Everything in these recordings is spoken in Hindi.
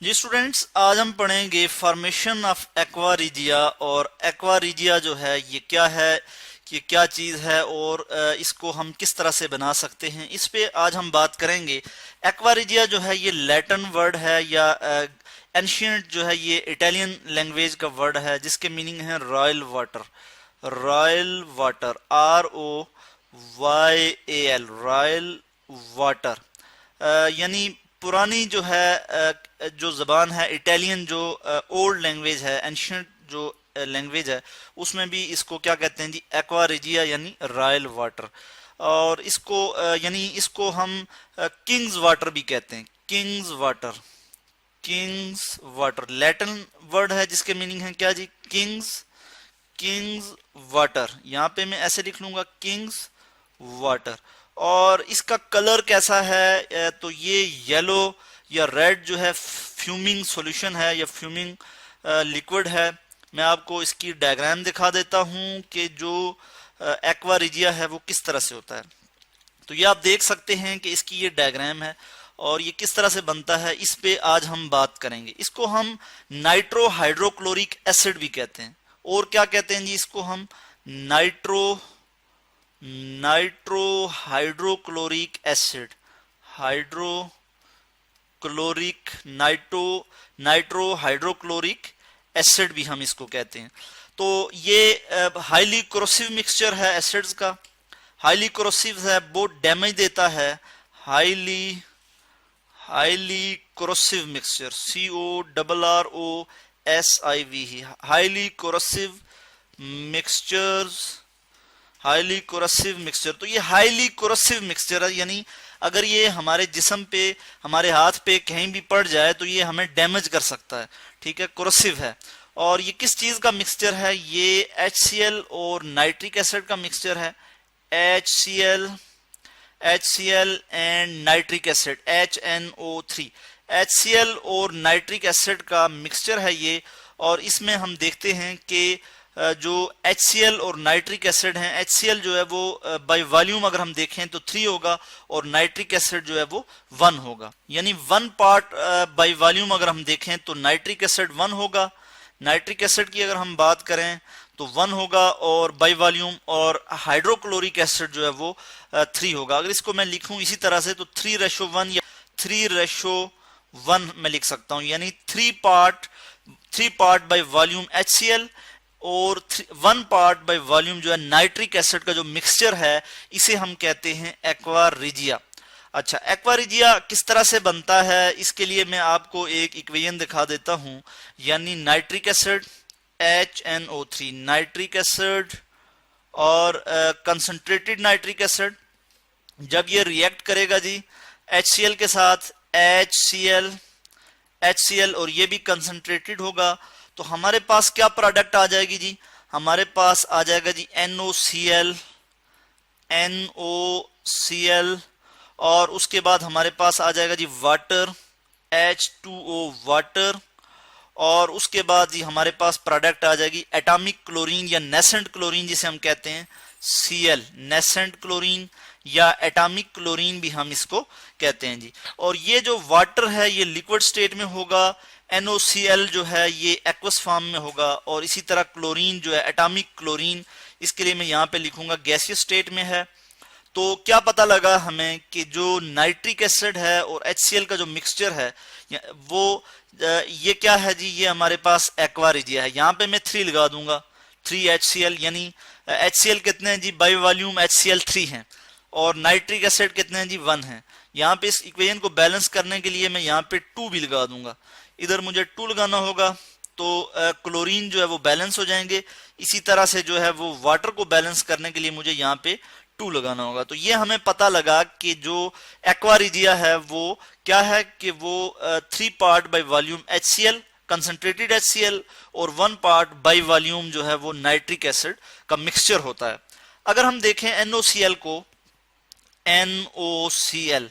जी स्टूडेंट्स, आज हम पढ़ेंगे फॉर्मेशन ऑफ एक्वारिजिया। और एक्वारिजिया जो है ये क्या है, ये क्या चीज़ है और इसको हम किस तरह से बना सकते हैं, इस पे आज हम बात करेंगे। एक्वारिजिया जो है ये लैटिन वर्ड है या एंशियंट जो है ये इटालियन लैंग्वेज का वर्ड है जिसके मीनिंग है royal water. Royal water, ROYAL, royal water. यानी पुरानी जो है जो ज़बान है इटालियन, जो ओल्ड लैंग्वेज है, एंशियंट जो लैंग्वेज है, उसमें भी इसको क्या कहते हैं जी, एक्वारिजिया यानी रॉयल वाटर। और इसको यानी इसको हम किंग्स वाटर भी कहते हैं, Kings water. Kings water Latin word है जिसके मीनिंग है क्या जी, किंग्स। किंग्स वाटर, यहाँ पे मैं ऐसे लिख लूंगा, किंग्स वाटर। और इसका कलर कैसा है, तो ये येलो या रेड जो है फ्यूमिंग सॉल्यूशन है या फ्यूमिंग लिक्विड है। मैं आपको इसकी डायग्राम दिखा देता हूं कि जो एक्वारिजिया है वो किस तरह से होता है। तो ये आप देख सकते हैं कि इसकी ये डायग्राम है और ये किस तरह से बनता है, इस पे आज हम बात करेंगे। इसको हम नाइट्रो हाइड्रोक्लोरिक एसिड भी कहते हैं। और क्या कहते हैं जी इसको हम, nitro hydrochloric acid, hydrochloric nitro hydrochloric acid भी हम इसको कहते हैं। तो ये हाईली कोरोसिव मिक्सचर है एसिड्स का, हाईली कोरोसिव है, बहुत डैमेज देता है। Highly corrosive mixture, CORROSIV, highly corrosive mixtures, highly corrosive mixture. तो ये हाईली कोरोसिव मिक्सचर है, यानी अगर ये हमारे जिस्म पे, हमारे हाथ पे कहीं भी पड़ जाए तो ये हमें डैमेज कर सकता है, ठीक है, कोरोसिव है। और ये किस चीज का मिक्सचर है, ये HCl और नाइट्रिक एसिड का मिक्सचर है। HCl and nitric acid, HNO3, HCl और नाइट्रिक एसिड का मिक्सचर है ये। और इसमें हम देखते हैं कि जो HCl और नाइट्रिक एसिड हैं, HCl जो है वो बाय वॉल्यूम अगर हम देखें तो 3 होगा और नाइट्रिक एसिड जो है वो 1 होगा। यानी 1 पार्ट बाय वॉल्यूम अगर हम देखें तो नाइट्रिक एसिड 1 होगा, नाइट्रिक एसिड की अगर हम बात करें तो 1 होगा और बाय वॉल्यूम। और हाइड्रोक्लोरिक एसिड जो है वो 3 होगा। अगर इसको मैं लिखूं इसी तरह से तो 3:1 या 3:1 मैं लिख सकता हूं, यानी 3 पार्ट बाय वॉल्यूम HCl और 1 पार्ट बाय वॉल्यूम जो है नाइट्रिक एसिड का जो मिक्सचर है, इसे हम कहते हैं एक्वारिजिया। अच्छा, एक्वारिजिया किस तरह से बनता है, इसके लिए मैं आपको एक इक्वेशन दिखा देता हूं। यानी nitric acid HNO3, nitric acid और कंसंट्रेटेड नाइट्रिक एसिड, जब ये रिएक्ट करेगा जी HCl के साथ, HCl और ये भी कंसंट्रेटेड होगा, तो हमारे पास क्या प्रोडक्ट आ जाएगी जी, हमारे पास आ जाएगा जी NOCl, और उसके बाद हमारे पास आ जाएगा जी वाटर, H2O वाटर। और उसके बाद जी हमारे पास प्रोडक्ट आ जाएगी एटॉमिक क्लोरीन या नेसेंट क्लोरीन जिसे हम कहते हैं Cl, नेसेंट क्लोरीन या एटॉमिक क्लोरीन भी हम इसको कहते हैं जी। और ये जो वाटर है ये लिक्विड स्टेट में होगा, NOCl जो है ये एक्वस फॉर्म में होगा, और इसी तरह क्लोरीन जो है एटॉमिक क्लोरीन, इसके लिए मैं यहाँ पे लिखूंगा गैसियस स्टेट में है। तो क्या पता लगा हमें कि जो नाइट्रिक एसिड है और HCl का जो मिक्सचर है वो ये क्या है जी, ये हमारे पास एक्वारिजिया है। यहाँ पे मैं 3 लगा दूंगा, 3HCl, यानी HCl कितने हैं जी, बाय वॉल्यूम HCl 3 हैं और नाइट्रिक एसिड कितने हैं जी, 1 है। यहाँ पे इस इक्वेशन को बैलेंस करने के लिए मैं यहाँ पे 2 भी लगा दूंगा, इधर मुझे 2 लगाना होगा तो क्लोरीन जो है वो बैलेंस हो जाएंगे। इसी तरह से जो है वो वाटर को बैलेंस करने के लिए मुझे यहाँ पे 2 लगाना होगा। तो ये हमें पता लगा कि जो एक्वारिजिया है वो क्या है कि वो 3 part by volume HCl, concentrated HCl, और 1 पार्ट बाय वॉल्यूम जो है वो नाइट्रिक एसिड का मिक्सचर होता है। अगर हम देखें NOCl को, NOCl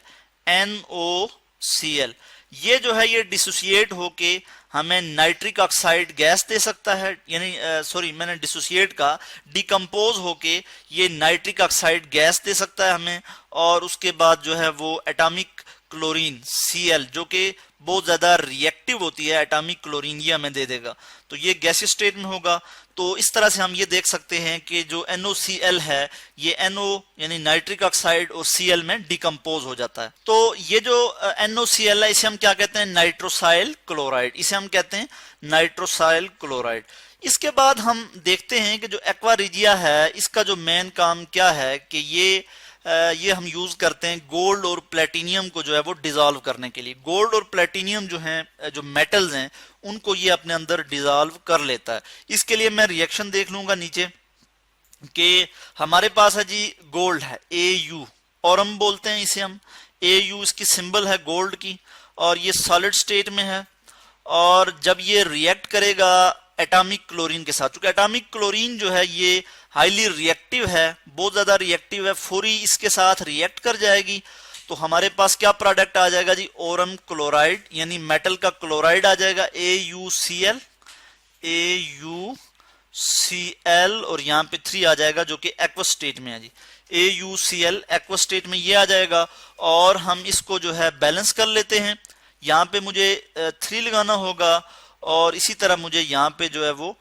ये जो है ये डिसोसिएट होके हमें नाइट्रिक ऑक्साइड गैस दे सकता है, यानी सॉरी मैंने डिसोसिएट का, डिकम्पोज होके ये नाइट्रिक ऑक्साइड गैस दे सकता है हमें। और उसके बाद जो है वो एटॉमिक क्लोरीन Cl, जो कि बहुत ज्यादा रिएक्टिव होती है, एटॉमिक क्लोरीन, ये हमें दे देगा। तो ये गैसीय स्टेट में होगा। तो इस तरह से हम ये देख सकते हैं कि जो NOCl है ये NO यानी नाइट्रिक ऑक्साइड और Cl में डिकम्पोज हो जाता है। तो ये जो NOCl है इसे हम क्या कहते हैं, नाइट्रोसाइल क्लोराइड, इसे हम कहते हैं नाइट्रोसाइल क्लोराइड। इसके बाद हम देखते हैं कि जो एक्वा रिजिया है इसका जो मेन काम क्या है कि ये हम यूज करते हैं गोल्ड और प्लेटिनियम को जो है वो डिजॉल्व करने के लिए। गोल्ड और प्लेटिनियम जो हैं, जो मेटल्स हैं, उनको ये अपने अंदर डिजॉल्व कर लेता है। इसके लिए मैं रिएक्शन देख लूंगा नीचे कि हमारे पास है जी गोल्ड है AU, औरम बोलते हैं इसे हम, AU इसकी सिंबल है गोल्ड की, और ये सॉलिड स्टेट में है। और जब ये रिएक्ट करेगा एटॉमिक क्लोरीन के साथ, क्योंकि एटॉमिक क्लोरीन जो है ये हाईली रिएक्टिव है, बहुत ज्यादा रिएक्टिव है, फौरी इसके साथ रिएक्ट कर जाएगी। तो हमारे पास क्या प्रोडक्ट आ जाएगा जी, ओरम क्लोराइड, यानी मेटल का क्लोराइड आ जाएगा AuCl, AuCl, और यहाँ पे 3 आ जाएगा जो कि एक्वस स्टेट में है जी, AuCl एक्वस स्टेट में ये आ जाएगा। और हम इसको जो है बैलेंस कर लेते हैं। यहाँ पे मुझे 3 लगाना होगा और इसी तरह मुझे यहाँ पे जो है वो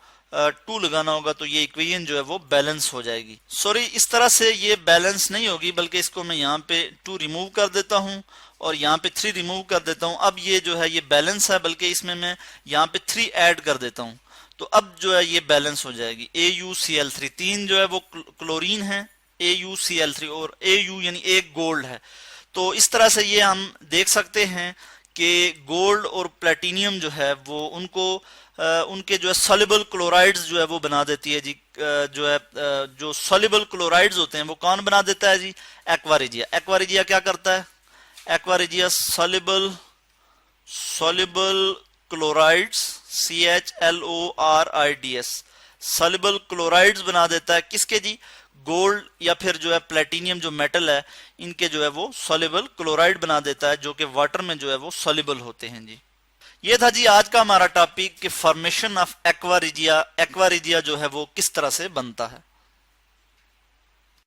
2 लगाना होगा, तो ये इक्वेशन जो है वो बैलेंस हो जाएगी। सॉरी, इस तरह से ये बैलेंस नहीं होगी, बल्कि इसको मैं यहाँ पे 2 रिमूव कर देता हूँ और यहाँ पे 3 रिमूव कर देता हूँ। अब ये जो है ये बैलेंस है, बल्कि इसमें मैं यहाँ पे 3 ऐड कर देता हूँ, तो अब जो है ये बैलेंस हो जाएगी। AuCl3, 3 जो है वो क्लोरीन है, AuCl3, और Au यानी एक गोल्ड है। तो इस तरह से ये हम देख सकते हैं कि गोल्ड और प्लेटिनियम जो है वो उनके जो है सॉल्युबल क्लोराइड्स जो है वो बना देती है जी। जो सॉल्युबल क्लोराइड्स होते हैं वो कौन बना देता है जी, एक्वा रिजिया। एक्वा रिजिया क्या करता है, aqua regia soluble chlorides CHLORIDS, soluble chlorides बना देता है, किसके जी, गोल्ड या फिर जो है प्लेटिनियम जो मेटल है इनके जो है वो सॉल्युबल क्लोराइड बना देता है, जो कि वाटर में जो है वो सॉल्युबल होते हैं जी। ये था जी आज का हमारा टॉपिक कि फॉर्मेशन ऑफ एक्वा रिजिया जो है वो किस तरह से बनता है।